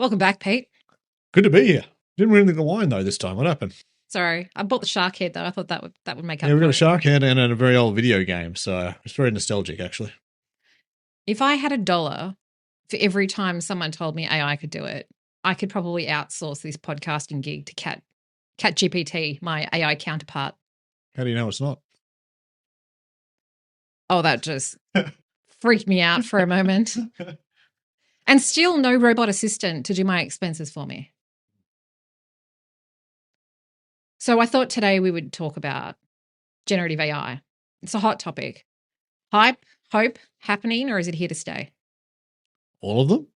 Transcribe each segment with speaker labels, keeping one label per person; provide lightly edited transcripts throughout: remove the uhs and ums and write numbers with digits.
Speaker 1: Welcome back, Pete.
Speaker 2: Good to be here. Didn't win the wine though this time. What happened?
Speaker 1: Sorry, I bought the shark head though. I thought that would make up.
Speaker 2: Yeah, we got
Speaker 1: for
Speaker 2: a
Speaker 1: it.
Speaker 2: shark head and a very old video game, so it's very nostalgic actually.
Speaker 1: If I had $1 for every time someone told me AI could do it, I could probably outsource this podcasting gig to Cat GPT, my AI counterpart.
Speaker 2: How do you know it's not?
Speaker 1: Oh, that just freaked me out for a moment. And still no robot assistant to do my expenses for me. So I thought today we would talk about generative AI. It's a hot topic. Hype, hope, happening, or is it here to stay?
Speaker 2: All of them?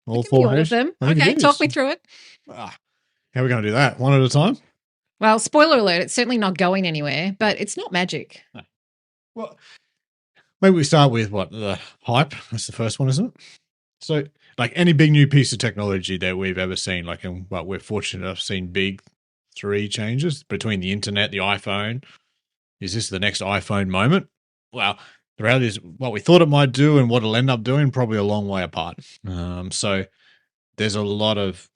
Speaker 1: All four of them? Okay, talk me through it.
Speaker 2: How are we going to do that? One at a time?
Speaker 1: Well, spoiler alert, it's certainly not going anywhere, but it's not magic.
Speaker 2: No. Well, maybe we start with the hype. That's the first one, isn't it? So, like any big new piece of technology that we've ever seen, we're fortunate to have seen big 3 changes between the internet, the iPhone. Is this the next iPhone moment? Well, the reality is what we thought it might do and what it'll end up doing probably a long way apart. So there's a lot of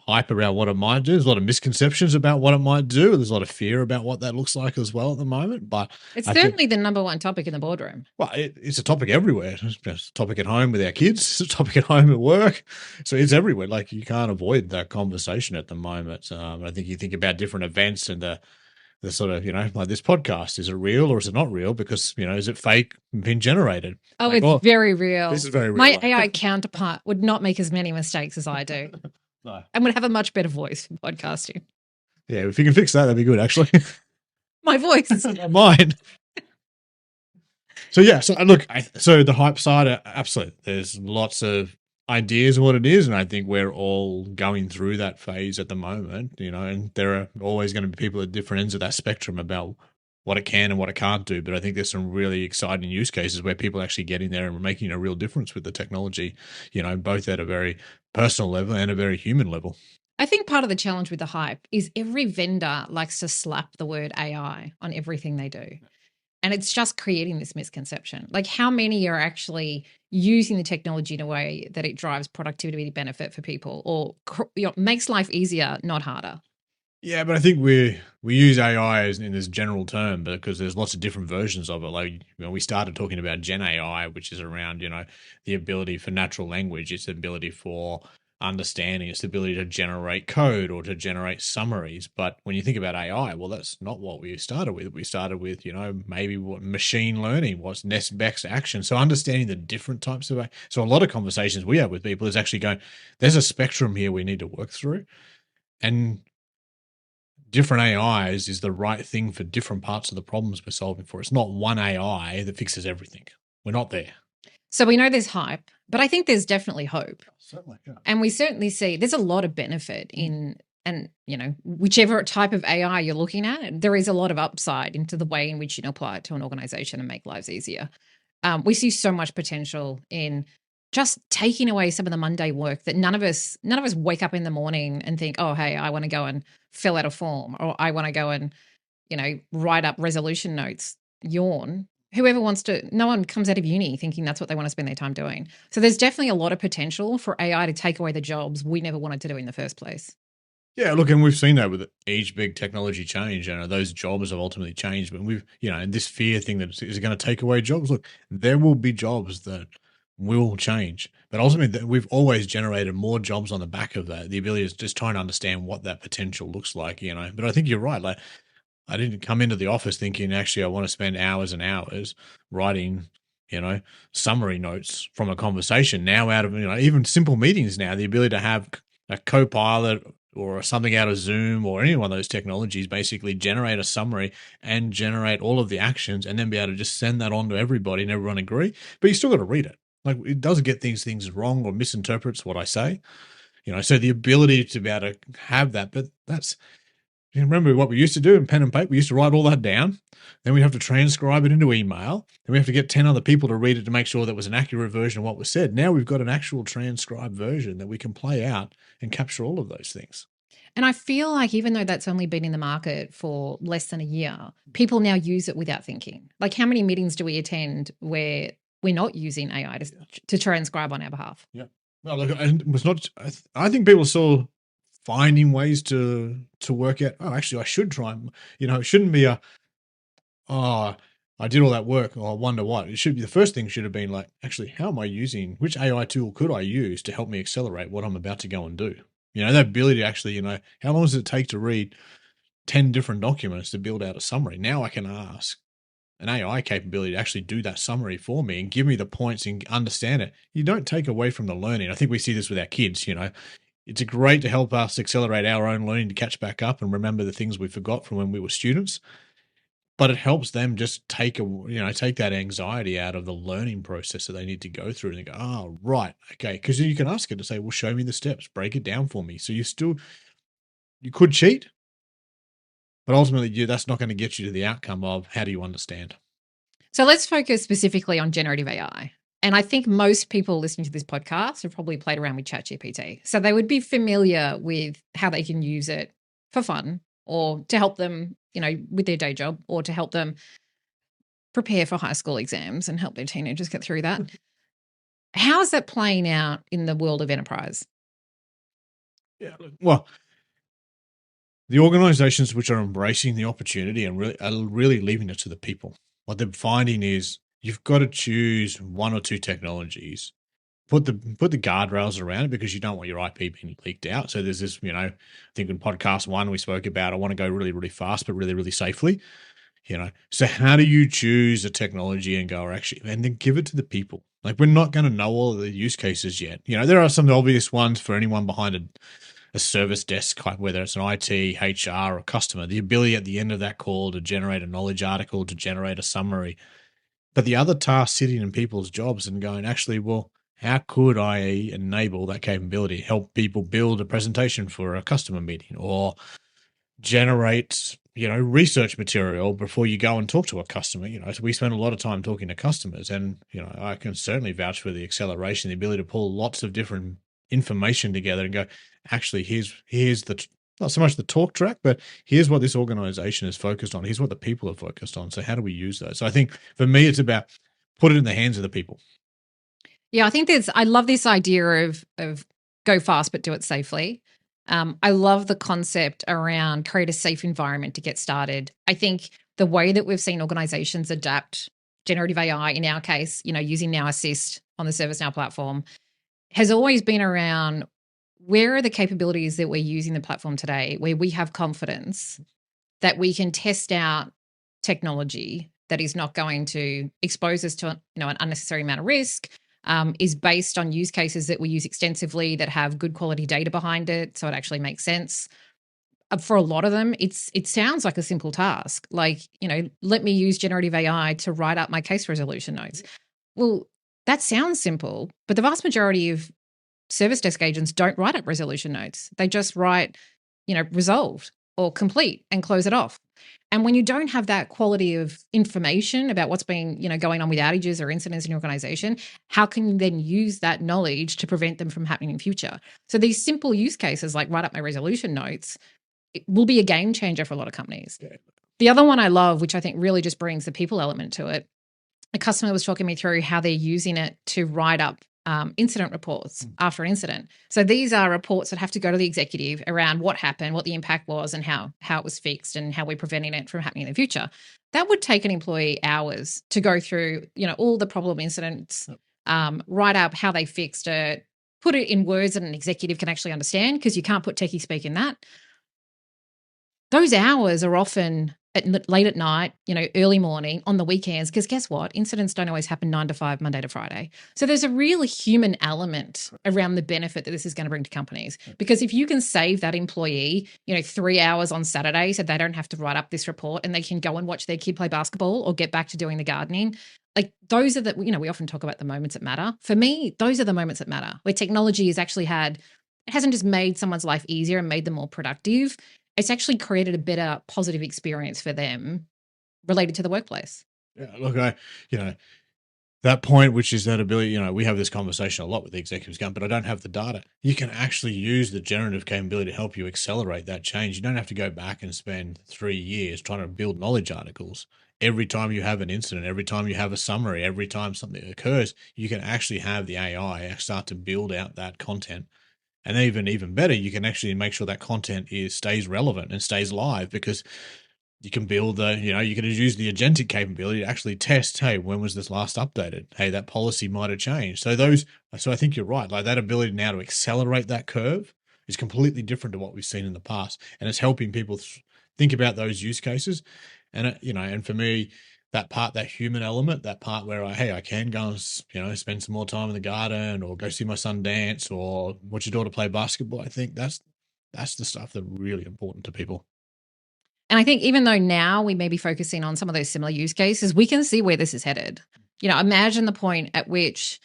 Speaker 2: hype around what it might do. There's a lot of misconceptions about what it might do. There's a lot of fear about what that looks like as well at the moment. But
Speaker 1: it's certainly the number one topic in the boardroom.
Speaker 2: Well, it's a topic everywhere. It's a topic at home with our kids. It's a topic at home at work. So it's everywhere. Like you can't avoid that conversation at the moment. I think you think about different events and the sort of, like this podcast, is it real or is it not real? Because, is it fake, been generated?
Speaker 1: Oh, it's very real.
Speaker 2: This is very real.
Speaker 1: My AI counterpart would not make as many mistakes as I do.
Speaker 2: No.
Speaker 1: And would have a much better voice for podcasting.
Speaker 2: Yeah, if you can fix that, that'd be good, actually.
Speaker 1: My voice.
Speaker 2: Not mine. So, yeah. So, look, so the hype side, absolutely. There's lots of ideas of what it is, and I think we're all going through that phase at the moment, and there are always going to be people at different ends of that spectrum about what it can and what it can't do. But I think there's some really exciting use cases where people are actually getting there and making a real difference with the technology, both at a very personal level and a very human level.
Speaker 1: I think part of the challenge with the hype is every vendor likes to slap the word AI on everything they do. And it's just creating this misconception. Like how many are actually using the technology in a way that it drives productivity benefit for people or makes life easier, not harder?
Speaker 2: Yeah, but I think we use AI in this general term because there's lots of different versions of it. Like we started talking about GenAI, which is around the ability for natural language, its ability for understanding, its ability to generate code or to generate summaries. But when you think about AI, well, that's not what we started with. We started with maybe what machine learning, what's next best action. So understanding the different types of so a lot of conversations we have with people is actually going, there's a spectrum here we need to work through, and different AIs is the right thing for different parts of the problems we're solving for. It's not one AI that fixes everything. We're not there.
Speaker 1: So we know there's hype, but I think there's definitely hope.
Speaker 2: Certainly, yeah.
Speaker 1: And we certainly see there's a lot of benefit in, and whichever type of AI you're looking at, there is a lot of upside into the way in which you can apply it to an organization and make lives easier. We see so much potential in just taking away some of the mundane work that none of us wake up in the morning and think, oh, hey, I want to go and fill out a form, or I want to go and, write up resolution notes. Yawn. Whoever wants to, no one comes out of uni thinking that's what they want to spend their time doing. So there's definitely a lot of potential for AI to take away the jobs we never wanted to do in the first place.
Speaker 2: Yeah, look, and we've seen that with each big technology change. Those jobs have ultimately changed. But we've, and this fear thing that is going to take away jobs. Look, there will be jobs that will change, but ultimately we've always generated more jobs on the back of that. The ability is just trying to understand what that potential looks like, But I think you're right. Like, I didn't come into the office thinking, actually, I want to spend hours and hours writing, summary notes from a conversation. Now out of, even simple meetings now, the ability to have a co-pilot or something out of Zoom or any one of those technologies basically generate a summary and generate all of the actions and then be able to just send that on to everybody and everyone agree. But you still got to read it. Like it does get things wrong or misinterprets what I say, so the ability to be able to have that, but that's, remember what we used to do in pen and paper? We used to write all that down. Then we'd have to transcribe it into email. Then we have to get 10 other people to read it to make sure that was an accurate version of what was said. Now we've got an actual transcribed version that we can play out and capture all of those things.
Speaker 1: And I feel like even though that's only been in the market for less than a year, people now use it without thinking. Like how many meetings do we attend where we're not using AI to transcribe on our behalf?
Speaker 2: Yeah. Well, look, and it was not. I think people are still finding ways to work out. Oh, actually, I should try. It shouldn't be a oh, I did all that work. Oh, I wonder what. It should be the first thing should have been like, actually, how am I using which AI tool could I use to help me accelerate what I'm about to go and do? That ability to actually, how long does it take to read 10 different documents to build out a summary? Now I can ask an AI capability to actually do that summary for me and give me the points and understand it. You don't take away from the learning. I think we see this with our kids. It's great to help us accelerate our own learning to catch back up and remember the things we forgot from when we were students. But it helps them just take that anxiety out of the learning process that they need to go through, and they go, oh, right, okay. Because you can ask it to say, well, show me the steps, break it down for me. So you could cheat, but ultimately that's not going to get you to the outcome of how do you understand.
Speaker 1: So let's focus specifically on generative AI. And I think most people listening to this podcast have probably played around with ChatGPT. So they would be familiar with how they can use it for fun or to help them, with their day job, or to help them prepare for high school exams and help their teenagers get through that. How is that playing out in the world of enterprise?
Speaker 2: Yeah, well, the organizations which are embracing the opportunity and really leaving it to the people, what they're finding is you've got to choose one or two technologies, put the guardrails around it, because you don't want your IP being leaked out. So there's this, I think in podcast 1 we spoke about, I want to go really, really fast, but really, really safely. So how do you choose a technology and go, actually, and then give it to the people? Like, we're not going to know all of the use cases yet. There are some obvious ones for anyone behind a service desk, whether it's an IT, HR, or customer, the ability at the end of that call to generate a knowledge article, to generate a summary. But the other tasks sitting in people's jobs and going, actually, well, how could I enable that capability, help people build a presentation for a customer meeting, or generate, research material before you go and talk to a customer? So we spend a lot of time talking to customers, and, I can certainly vouch for the acceleration, the ability to pull lots of different information together and go, actually, here's the, not so much the talk track, but here's what this organization is focused on. Here's what the people are focused on. So how do we use those? So I think for me, it's about put it in the hands of the people.
Speaker 1: Yeah, I love this idea of go fast, but do it safely. I love the concept around create a safe environment to get started. I think the way that we've seen organizations adapt generative AI, in our case, using Now Assist on the ServiceNow platform, has always been around where are the capabilities that we're using the platform today, where we have confidence that we can test out technology that is not going to expose us to an unnecessary amount of risk, is based on use cases that we use extensively that have good quality data behind it, so it actually makes sense. For a lot of them, it sounds like a simple task, like, let me use generative AI to write up my case resolution notes. Well, that sounds simple, but the vast majority of service desk agents don't write up resolution notes. They just write, resolved or complete and close it off. And when you don't have that quality of information about what's been, going on with outages or incidents in your organization, how can you then use that knowledge to prevent them from happening in future? So these simple use cases like write up my resolution notes, it will be a game changer for a lot of companies. Okay. The other one I love, which I think really just brings the people element to it, a customer was talking me through how they're using it to write up incident reports after an incident. So these are reports that have to go to the executive around what happened, what the impact was, and how it was fixed, and how we're preventing it from happening in the future. That would take an employee hours to go through, all the problem incidents, write up how they fixed it, put it in words that an executive can actually understand, because you can't put techie speak in that. Those hours are often late at night, early morning, on the weekends, because guess what? Incidents don't always happen 9 to 5, Monday to Friday. So there's a real human element around the benefit that this is going to bring to companies. Because if you can save that employee, 3 hours on Saturday, so they don't have to write up this report and they can go and watch their kid play basketball or get back to doing the gardening. Like, those are the, we often talk about the moments that matter. For me, those are the moments that matter, where technology has actually it hasn't just made someone's life easier and made them more productive. It's actually created a better positive experience for them related to the workplace.
Speaker 2: Yeah, look, that point, which is that ability, we have this conversation a lot with the executives going, but I don't have the data. You can actually use the generative capability to help you accelerate that change. You don't have to go back and spend 3 years trying to build knowledge articles. every time you have an incident, every time you have a summary, every time something occurs, you can actually have the AI start to build out that content. And even better, you can actually make sure that content stays relevant and stays live, because you can build you can use the agentic capability to actually test, hey, when was this last updated? Hey, that policy might have changed. So I think you're right. Like, that ability now to accelerate that curve is completely different to what we've seen in the past. And it's helping people think about those use cases. And, and for me, that human element, that part where I can go and, spend some more time in the garden, or go see my son dance, or watch your daughter play basketball. I think that's the stuff that's really important to people.
Speaker 1: And I think even though now we may be focusing on some of those similar use cases, we can see where this is headed. Imagine the point at which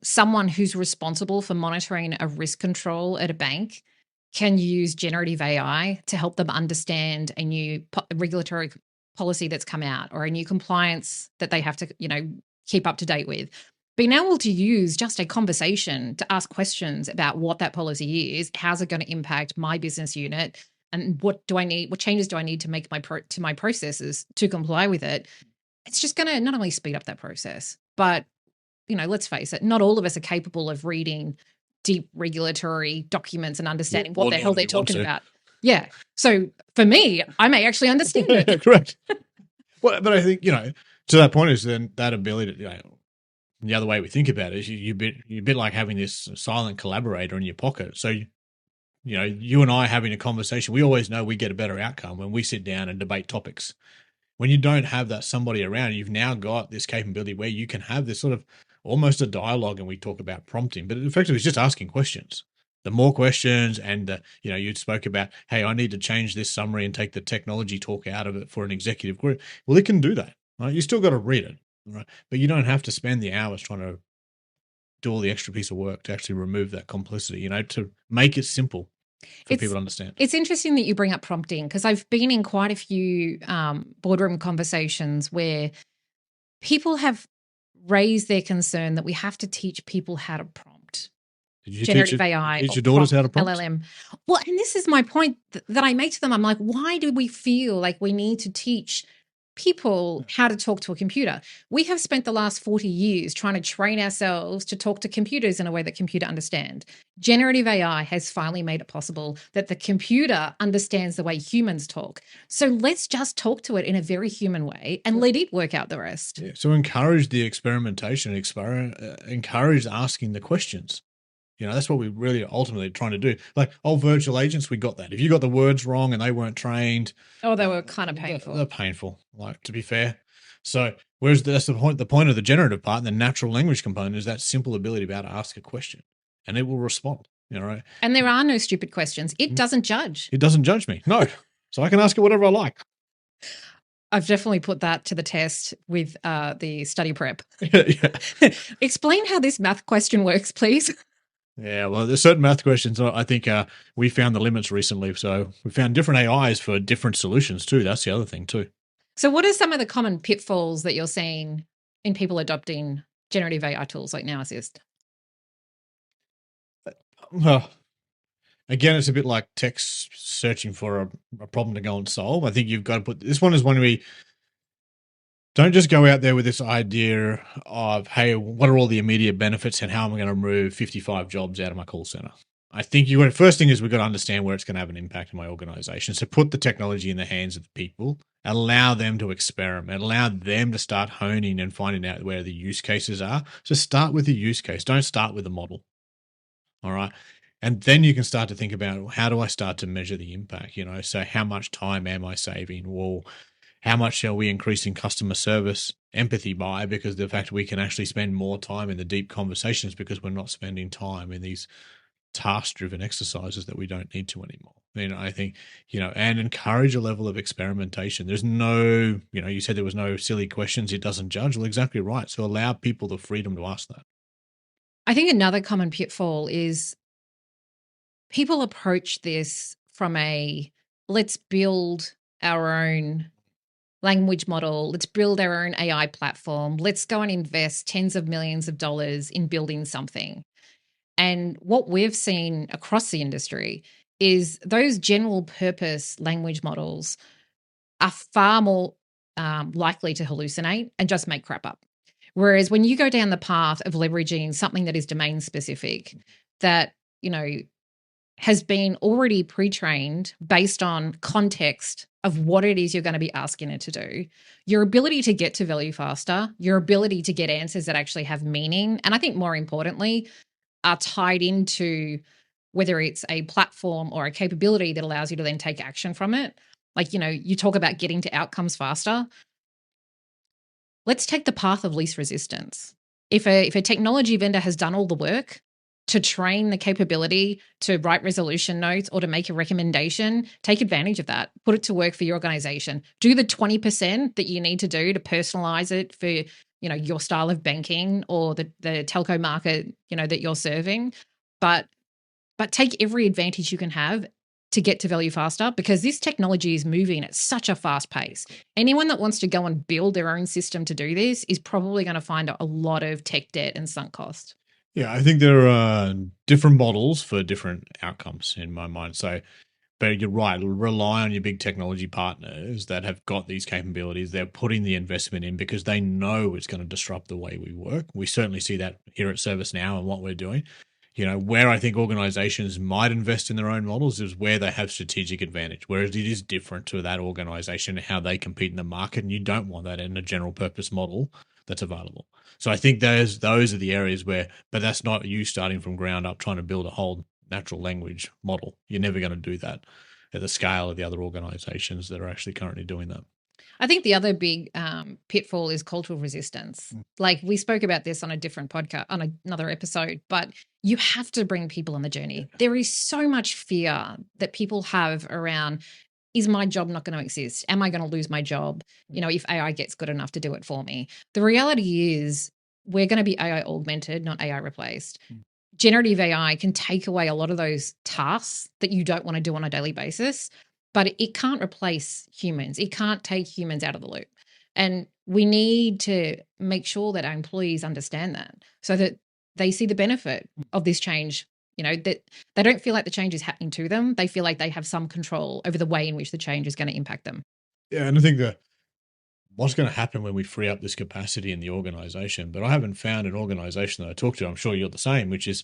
Speaker 1: someone who's responsible for monitoring a risk control at a bank can use generative AI to help them understand a new regulatory policy that's come out, or a new compliance that they have to, keep up to date with. Being able to use just a conversation to ask questions about what that policy is, how's it going to impact my business unit, and what changes do I need to make to my processes to comply with it. It's just going to not only speed up that process, but let's face it, not all of us are capable of reading deep regulatory documents and understanding what the hell they're talking about. Yeah. So for me, I may actually understand it.
Speaker 2: Correct. Well, but I think, to that point is then that ability to, the other way we think about it is you're a bit like having this silent collaborator in your pocket. So, you and I having a conversation, we always know we get a better outcome when we sit down and debate topics. When you don't have that somebody around, you've now got this capability where you can have this sort of almost a dialogue, and we talk about prompting, but effectively it's just asking questions. The more questions, and you spoke about, hey, I need to change this summary and take the technology talk out of it for an executive group. Well, it can do that. Right? You still got to read it, right? But you don't have to spend the hours trying to do all the extra piece of work to actually remove that complicity, to make it simple for people to understand.
Speaker 1: It's interesting that you bring up prompting, because I've been in quite a few boardroom conversations where people have raised their concern that we have to teach people how to prompt.
Speaker 2: Did you
Speaker 1: generative AI,
Speaker 2: teach your daughters how to prompt?
Speaker 1: LLM. Well, and this is my point that I make to them. I'm like, why do we feel like we need to teach people how to talk to a computer? We have spent the last 40 years trying to train ourselves to talk to computers in a way that computer understand. Generative AI has finally made it possible that the computer understands the way humans talk. So let's just talk to it in a very human way and let it work out the rest.
Speaker 2: Yeah. So encourage the experimentation, encourage asking the questions. That's what we really ultimately trying to do. Like, virtual agents, we got that. If you got the words wrong and they weren't trained.
Speaker 1: Oh, they were kind of painful.
Speaker 2: They're painful, like, to be fair. So, whereas that's the point of the generative part, and the natural language component is that simple ability to be able to ask a question and it will respond, right?
Speaker 1: And there are no stupid questions. It doesn't judge.
Speaker 2: It doesn't judge me. No. So I can ask it whatever I like.
Speaker 1: I've definitely put that to the test with the study prep. Explain how this math question works, please.
Speaker 2: Yeah, well, there's certain math questions. I think we found the limits recently. So we found different AIs for different solutions too. That's the other thing too.
Speaker 1: So what are some of the common pitfalls that you're seeing in people adopting generative AI tools like Now Assist?
Speaker 2: Again, it's a bit like text searching for a problem to go and solve. I think you've got to put, this one is one we don't just go out there with this idea of, hey, what are all the immediate benefits and how am I going to remove 55 jobs out of my call center? I think first thing is we've got to understand where it's going to have an impact in my organization. So put the technology in the hands of the people, allow them to experiment, allow them to start honing and finding out where the use cases are. So start with the use case. Don't start with the model. All right. And then you can start to think about, how do I start to measure the impact? So how much time am I saving? Well, how much are we increasing customer service empathy by? Because the fact we can actually spend more time in the deep conversations because we're not spending time in these task-driven exercises that we don't need to anymore. I think, and encourage a level of experimentation. There's no, you said there was no silly questions. It doesn't judge. Well, exactly right. So allow people the freedom to ask that.
Speaker 1: I think another common pitfall is people approach this from let's build our own language model, let's build our own AI platform, let's go and invest tens of millions of dollars in building something. And what we've seen across the industry is those general purpose language models are far more likely to hallucinate and just make crap up. Whereas when you go down the path of leveraging something that is domain specific, that, has been already pre-trained based on context of what it is you're going to be asking it to do, your ability to get to value faster, your ability to get answers that actually have meaning, and I think more importantly, are tied into whether it's a platform or a capability that allows you to then take action from it. Like, you talk about getting to outcomes faster. Let's take the path of least resistance. If a technology vendor has done all the work to train the capability to write resolution notes or to make a recommendation, take advantage of that. Put it to work for your organization. Do the 20% that you need to do to personalize it for, your style of banking or the telco market, that you're serving. But take every advantage you can have to get to value faster, because this technology is moving at such a fast pace. Anyone that wants to go and build their own system to do this is probably going to find a lot of tech debt and sunk cost.
Speaker 2: Yeah, I think there are different models for different outcomes in my mind. So, but you're right, rely on your big technology partners that have got these capabilities. They're putting the investment in because they know it's going to disrupt the way we work. We certainly see that here at ServiceNow and what we're doing. Where I think organizations might invest in their own models is where they have strategic advantage, whereas it is different to that organization and how they compete in the market. And you don't want that in a general purpose model that's available. So I think those are the areas where, but that's not you starting from ground up trying to build a whole natural language model. You're never going to do that at the scale of the other organizations that are actually currently doing that.
Speaker 1: I think the other big pitfall is cultural resistance. Like, we spoke about this on a different podcast, on another episode, but you have to bring people on the journey. There is so much fear that people have around, is my job not going to exist? Am I going to lose my job? If AI gets good enough to do it for me. The reality is we're going to be AI augmented, not AI replaced. Generative AI can take away a lot of those tasks that you don't want to do on a daily basis, but it can't replace humans. It can't take humans out of the loop. And we need to make sure that our employees understand that, so that they see the benefit of this change. That they don't feel like the change is happening to them. They feel like they have some control over the way in which the change is going to impact them.
Speaker 2: Yeah, and I think that what's going to happen when we free up this capacity in the organization, but I haven't found an organization that I talk to, I'm sure you're the same, which is,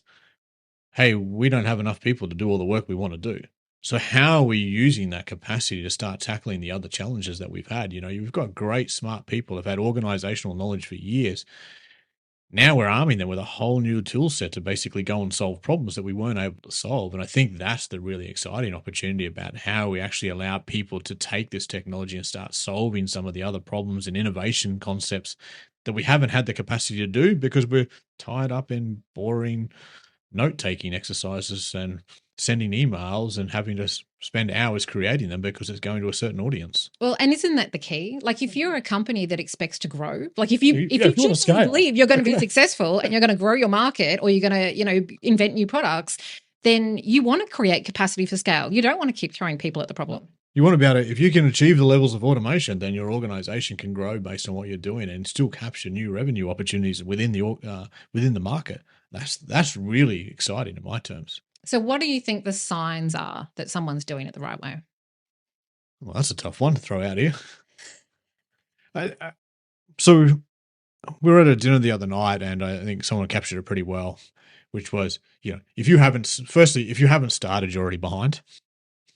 Speaker 2: hey, we don't have enough people to do all the work we want to do. So how are we using that capacity to start tackling the other challenges that we've had? You've got great, smart people who've had organizational knowledge for years. Now we're arming them with a whole new tool set to basically go and solve problems that we weren't able to solve. And I think that's the really exciting opportunity about how we actually allow people to take this technology and start solving some of the other problems and innovation concepts that we haven't had the capacity to do because we're tied up in boring note-taking exercises and sending emails and having to spend hours creating them because it's going to a certain audience.
Speaker 1: Well, and isn't that the key? Like, if you're a company that expects to grow, like if you believe you're going to be successful and you're going to grow your market, or you're going to, invent new products, then you want to create capacity for scale. You don't want to keep throwing people at the problem.
Speaker 2: You want to be able to, if you can achieve the levels of automation, then your organization can grow based on what you're doing and still capture new revenue opportunities within the market. That's really exciting in my terms.
Speaker 1: So what do you think the signs are that someone's doing it the right way?
Speaker 2: Well, that's a tough one to throw out here. So we were at a dinner the other night, and I think someone captured it pretty well, which was, if you haven't started, you're already behind.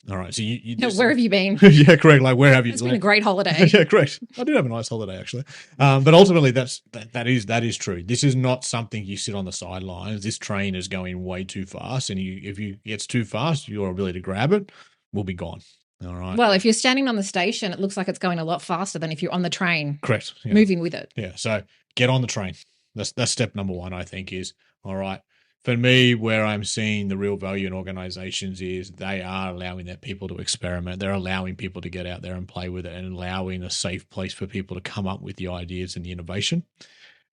Speaker 2: All right. So you just,
Speaker 1: where have you been?
Speaker 2: Yeah, correct. Like, where have you?
Speaker 1: It's been a great holiday.
Speaker 2: Yeah, correct. I did have a nice holiday, actually. But ultimately, that is true. This is not something you sit on the sidelines. This train is going way too fast, and if it gets too fast, your ability to grab it will be gone. All right.
Speaker 1: Well, if you're standing on the station, it looks like it's going a lot faster than if you're on the train.
Speaker 2: Correct. Yeah.
Speaker 1: Moving with it.
Speaker 2: Yeah. So get on the train. That's step number one, I think, is, all right. For me, where I'm seeing the real value in organizations is they are allowing their people to experiment. They're allowing people to get out there and play with it, and allowing a safe place for people to come up with the ideas and the innovation.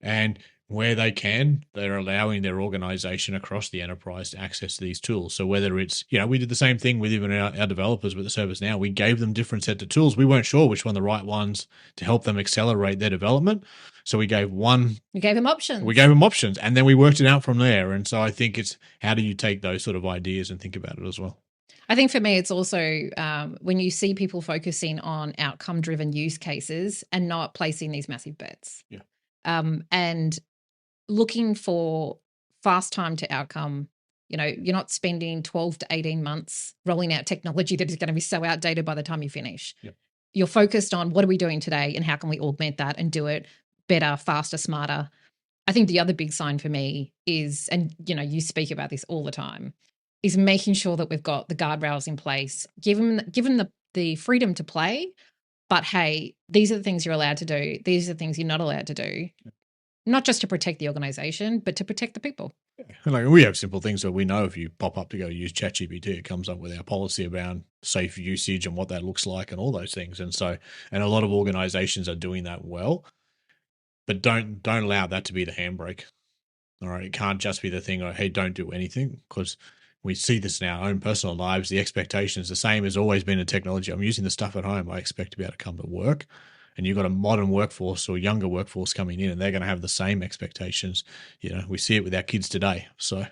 Speaker 2: And where they can, they're allowing their organization across the enterprise to access these tools. So whether it's, we did the same thing with even our developers with the ServiceNow. We gave them different sets of tools. We weren't sure which one the right ones to help them accelerate their development. So we gave one.
Speaker 1: You gave them options.
Speaker 2: We gave them options, and then we worked it out from there. And so I think it's, how do you take those sort of ideas and think about it as well?
Speaker 1: I think for me, it's also when you see people focusing on outcome-driven use cases and not placing these massive bets.
Speaker 2: Yeah.
Speaker 1: And looking for fast time to outcome. You're not spending 12 to 18 months rolling out technology that is going to be so outdated by the time you finish.
Speaker 2: Yeah.
Speaker 1: You're focused on what are we doing today and how can we augment that and do it better, faster, smarter. I think the other big sign for me is, and you speak about this all the time, is making sure that we've got the guardrails in place, give them the freedom to play, but hey, these are the things you're allowed to do. These are the things you're not allowed to do. Not just to protect the organization, but to protect the people.
Speaker 2: Yeah. Like we have simple things that we know if you pop up to go use ChatGPT, it comes up with our policy around safe usage and what that looks like and all those things. And a lot of organizations are doing that well, but don't allow that to be the handbrake. All right. It can't just be the thing of, hey, don't do anything, because we see this in our own personal lives. The expectation is the same as always been in technology. I'm using the stuff at home. I expect to be able to come to work. And you've got a modern workforce or younger workforce coming in, and they're going to have the same expectations. We see it with our kids today. So,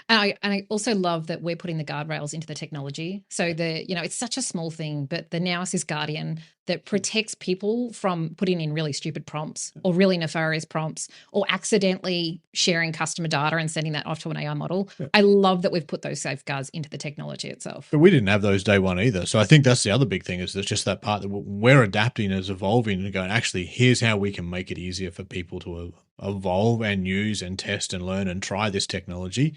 Speaker 1: and I also love that we're putting the guardrails into the technology. So it's such a small thing, but the Now Assist Guardian that protects people from putting in really stupid prompts or really nefarious prompts or accidentally sharing customer data and sending that off to an AI model. Yeah. I love that we've put those safeguards into the technology itself.
Speaker 2: But we didn't have those day one either. So I think that's the other big thing, is there's just that part that we're adapting as evolving and going, actually, here's how we can make it easier for people to evolve and use and test and learn and try this technology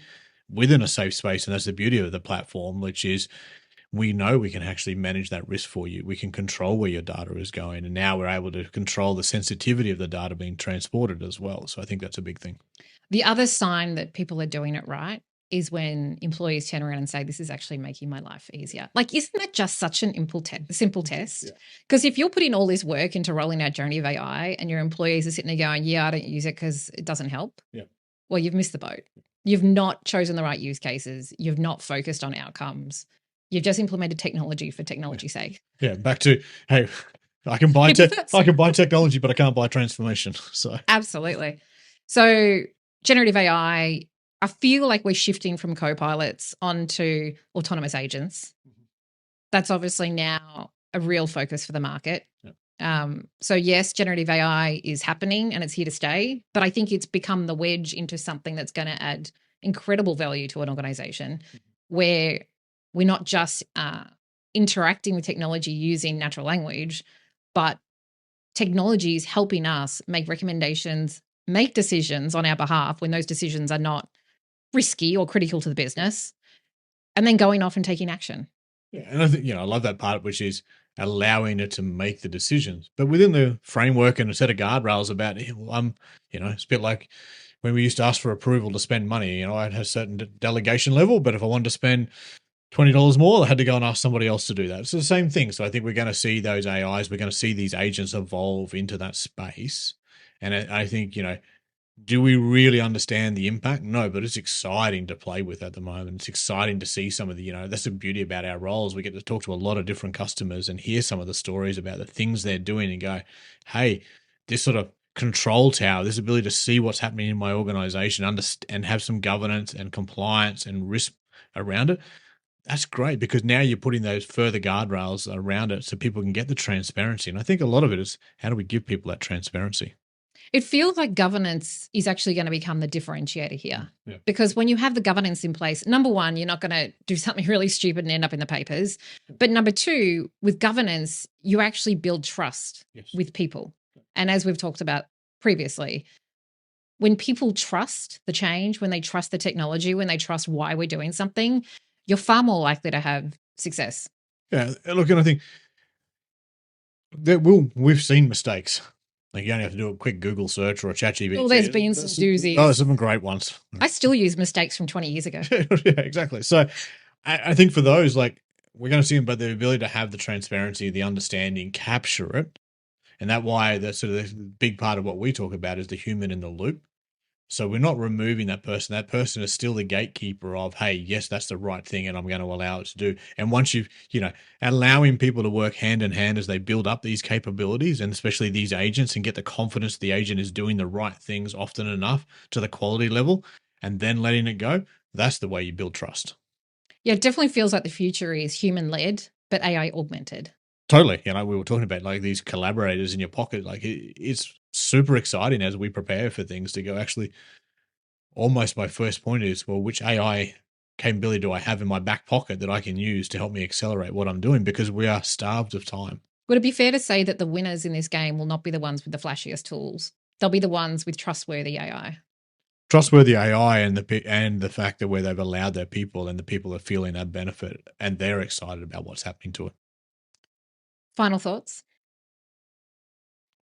Speaker 2: within a safe space. And that's the beauty of the platform, which is we know we can actually manage that risk for you. We can control where your data is going. And now we're able to control the sensitivity of the data being transported as well. So I think that's a big thing.
Speaker 1: The other sign that people are doing it right is when employees turn around and say, this is actually making my life easier. Like, isn't that just such an simple test? Because if you're putting all this work into rolling out generative AI and your employees are sitting there going, yeah, I don't use it because it doesn't help.
Speaker 2: Yeah.
Speaker 1: Well, you've missed the boat. You've not chosen the right use cases. You've not focused on outcomes. You've just implemented technology for technology's sake.
Speaker 2: Yeah, back to, hey, I can buy technology, but I can't buy transformation. So
Speaker 1: absolutely. So generative AI, I feel like we're shifting from co-pilots onto autonomous agents. Mm-hmm. That's obviously now a real focus for the market. Yep. So yes, generative AI is happening and it's here to stay, but I think it's become the wedge into something that's going to add incredible value to an organization, mm-hmm. where we're not just interacting with technology using natural language, but technology is helping us make recommendations, make decisions on our behalf when those decisions are not risky or critical to the business, and then going off and taking action.
Speaker 2: Yeah, and I think, I love that part, which is allowing it to make the decisions, but within the framework and a set of guardrails about, it's a bit like when we used to ask for approval to spend money. I had a certain delegation level, but if I wanted to spend $20 more, I had to go and ask somebody else to do that. It's the same thing. So I think we're going to see those AIs, we're going to see these agents evolve into that space. And I think, do we really understand the impact? No, but it's exciting to play with at the moment. It's exciting to see some of the, that's the beauty about our roles. We get to talk to a lot of different customers and hear some of the stories about the things they're doing and go, hey, this sort of control tower, this ability to see what's happening in my organization, and have some governance and compliance and risk around it. That's great, because now you're putting those further guardrails around it so people can get the transparency. And I think a lot of it is, how do we give people that transparency?
Speaker 1: It feels like governance is actually going to become the differentiator here. Yeah. Because when you have the governance in place, number one, you're not going to do something really stupid and end up in the papers. But number two, with governance, you actually build trust with people. And as we've talked about previously, when people trust the change, when they trust the technology, when they trust why we're doing something, you're far more likely to have success.
Speaker 2: Yeah, look, and I think that we've seen mistakes. Like, you only have to do a quick Google search or a ChatGPT.
Speaker 1: Well, there's been some doozies.
Speaker 2: Oh, there's some great ones.
Speaker 1: I still use mistakes from 20 years ago.
Speaker 2: Yeah, exactly. So I think for those, like, we're going to see them, but the ability to have the transparency, the understanding, capture it. And that's why the sort of the big part of what we talk about is the human in the loop. So we're not removing that person. That person is still the gatekeeper of, hey, yes, that's the right thing, and I'm going to allow it to do. And once you've, allowing people to work hand in hand as they build up these capabilities, and especially these agents, and get the confidence the agent is doing the right things often enough to the quality level, and then letting it go, that's the way you build trust.
Speaker 1: Yeah, it definitely feels like the future is human led, but AI augmented.
Speaker 2: Totally. We were talking about like these collaborators in your pocket. Like it's super exciting as we prepare for things to go. Actually, almost my first point is, well, which AI capability do I have in my back pocket that I can use to help me accelerate what I'm doing? Because we are starved of time.
Speaker 1: Would it be fair to say that the winners in this game will not be the ones with the flashiest tools? They'll be the ones with trustworthy AI.
Speaker 2: Trustworthy AI and the fact that where they've allowed their people and the people are feeling that benefit and they're excited about what's happening to it.
Speaker 1: Final thoughts?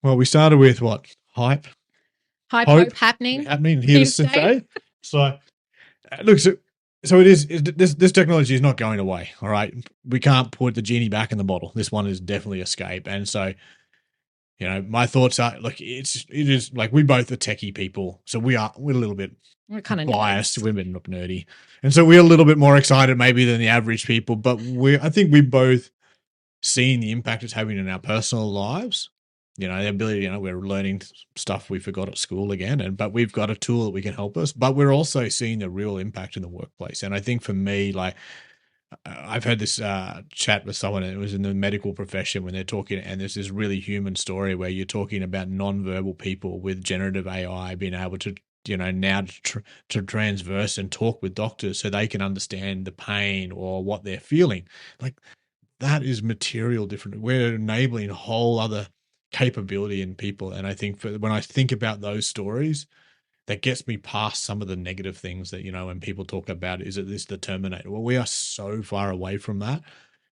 Speaker 2: Well, we started with what? Hype?
Speaker 1: Hope happening.
Speaker 2: Here to stay. So, look, so it is. This technology is not going away. All right, we can't put the genie back in the bottle. This one is definitely escape. And so, my thoughts are look. It is like we both are techie people, so we're a little bit
Speaker 1: kind of
Speaker 2: biased. We're a bit nerdy, and so we're a little bit more excited maybe than the average people. But I think we both seen the impact it's having in our personal lives. The ability, we're learning stuff we forgot at school again, but we've got a tool that we can help us, but we're also seeing the real impact in the workplace. And I think for me, like I've had this chat with someone, and it was in the medical profession when they're talking, and there's this really human story where you're talking about non-verbal people with generative AI being able to, now to transverse and talk with doctors so they can understand the pain or what they're feeling. Like that is material different. We're enabling a whole other capability in people. And I think when I think about those stories, that gets me past some of the negative things that, when people talk about, is it this the Terminator? Well, we are so far away from that.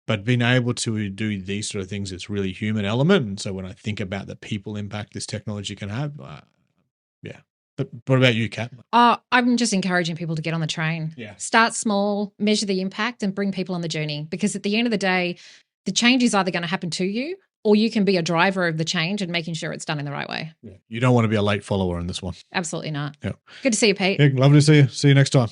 Speaker 2: But being able to do these sort of things, it's really human element. And so when I think about the people impact this technology can have, yeah. But what about you, Kat?
Speaker 1: I'm just encouraging people to get on the train.
Speaker 2: Yeah.
Speaker 1: Start small, measure the impact, and bring people on the journey. Because at the end of the day, the change is either going to happen to you, or you can be a driver of the change and making sure it's done in the right way.
Speaker 2: Yeah. You don't want to be a late follower in this one.
Speaker 1: Absolutely not.
Speaker 2: Yeah.
Speaker 1: Good to see you, Pete.
Speaker 2: Yeah, lovely to see you. See you next time.